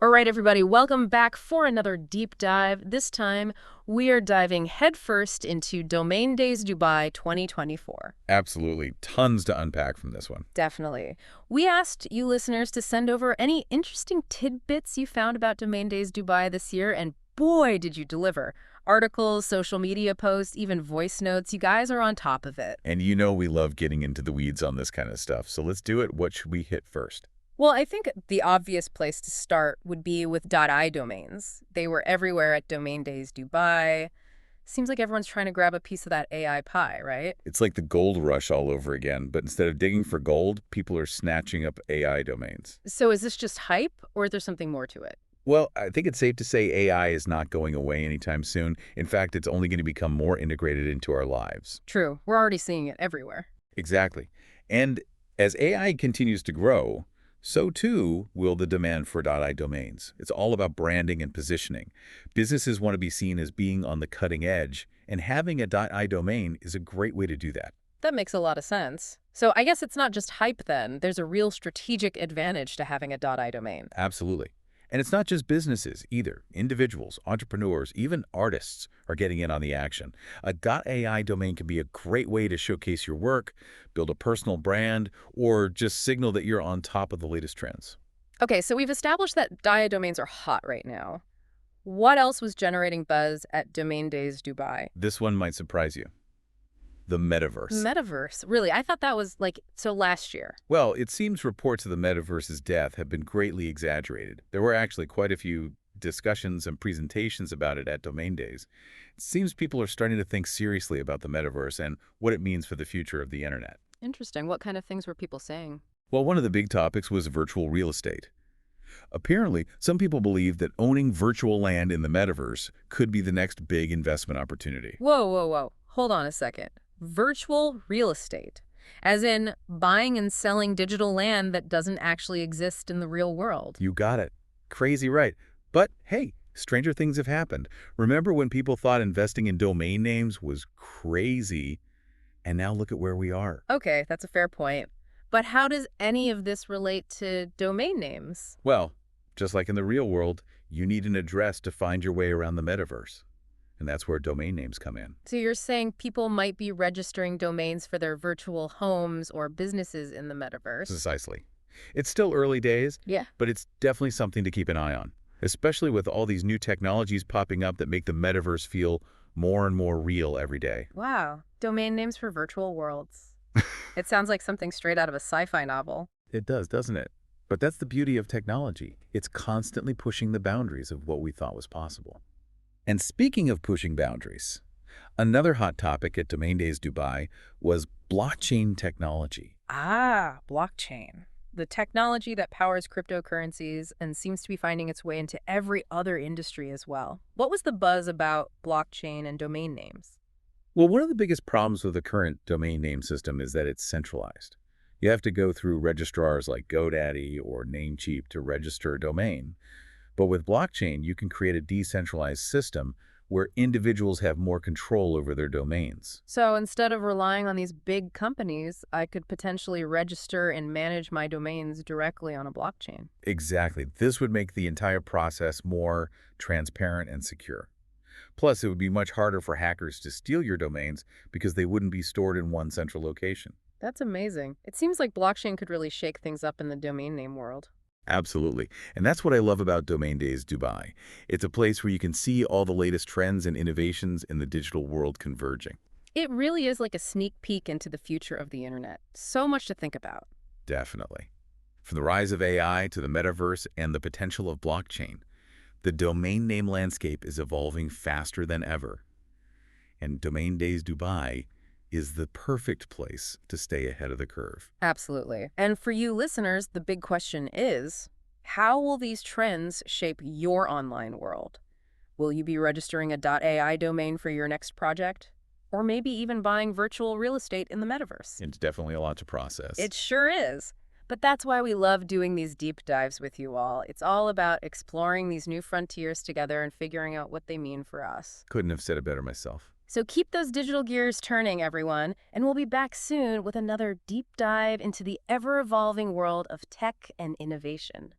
All right, everybody, welcome back for another deep dive. This time, we are diving headfirst into Domain Days Dubai 2024. Absolutely. Tons to unpack from this one. Definitely. We asked you listeners to send over any interesting tidbits you found about Domain Days Dubai this year, and boy, did you deliver. Articles, social media posts, even voice notes. You guys are on top of it. And you know we love getting into the weeds on this kind of stuff, so let's do it. What should we hit first? Well, I think the obvious place to start would be with .i domains. They were everywhere at Domain Days Dubai. Seems like everyone's trying to grab a piece of that AI pie, right? It's like the gold rush all over again, but instead of digging for gold, people are snatching up AI domains. So is this just hype, or is there something more to it? Well, I think it's safe to say AI is not going away anytime soon. In fact, it's only going to become more integrated into our lives. True, we're already seeing it everywhere. Exactly. And as AI continues to grow, so too will the demand for .i domains. It's all about branding and positioning. Businesses want to be seen as being on the cutting edge, and having a .i domain is a great way to do that. That makes a lot of sense. So I guess it's not just hype then. There's a real strategic advantage to having a .i domain. Absolutely. And it's not just businesses either. Individuals, entrepreneurs, even artists are getting in on the action. A .ai domain can be a great way to showcase your work, build a personal brand, or just signal that you're on top of the latest trends. Okay, so we've established that .i domains are hot right now. What else was generating buzz at Domain Days Dubai? This one might surprise you. The metaverse. Metaverse. Really? I thought that was so last year. Well, it seems reports of the metaverse's death have been greatly exaggerated. There were actually quite a few discussions and presentations about it at Domain Days. It seems people are starting to think seriously about the metaverse and what it means for the future of the internet. Interesting. What kind of things were people saying? Well, one of the big topics was virtual real estate. Apparently, some people believe that owning virtual land in the metaverse could be the next big investment opportunity. Whoa, whoa, whoa. Hold on a second. Virtual real estate, as in buying and selling digital land that doesn't actually exist in the real world. You got it. Crazy right. But hey, stranger things have happened. Remember when people thought investing in domain names was crazy? And now look at where we are. Okay, that's a fair point. But how does any of this relate to domain names? Well, just like in the real world, you need an address to find your way around the metaverse. And that's where domain names come in. So you're saying people might be registering domains for their virtual homes or businesses in the metaverse? Precisely. It's still early days, Yeah. but it's definitely something to keep an eye on, especially with all these new technologies popping up that make the metaverse feel more and more real every day. Wow. Domain names for virtual worlds. It sounds like something straight out of a sci-fi novel. It does, doesn't it? But that's the beauty of technology. It's constantly pushing the boundaries of what we thought was possible. And speaking of pushing boundaries, another hot topic at Domain Days Dubai was blockchain technology. Ah, blockchain. The technology that powers cryptocurrencies and seems to be finding its way into every other industry as well. What was the buzz about blockchain and domain names? Well, one of the biggest problems with the current domain name system is that it's centralized. You have to go through registrars like GoDaddy or Namecheap to register a domain. But with blockchain, you can create a decentralized system where individuals have more control over their domains. So instead of relying on these big companies, I could potentially register and manage my domains directly on a blockchain. Exactly. This would make the entire process more transparent and secure. Plus, it would be much harder for hackers to steal your domains because they wouldn't be stored in one central location. That's amazing. It seems like blockchain could really shake things up in the domain name world. Absolutely. And that's what I love about Domain Days Dubai. It's a place where you can see all the latest trends and innovations in the digital world converging. It really is like a sneak peek into the future of the internet. So much to think about. Definitely. From the rise of AI to the metaverse and the potential of blockchain, the domain name landscape is evolving faster than ever. And Domain Days Dubai is the perfect place to stay ahead of the curve. Absolutely. And for you listeners, the big question is, how will these trends shape your online world? Will you be registering a .ai domain for your next project? Or maybe even buying virtual real estate in the metaverse? It's definitely a lot to process. It sure is. But that's why we love doing these deep dives with you all. It's all about exploring these new frontiers together and figuring out what they mean for us. Couldn't have said it better myself. So keep those digital gears turning, everyone, and we'll be back soon with another deep dive into the ever-evolving world of tech and innovation.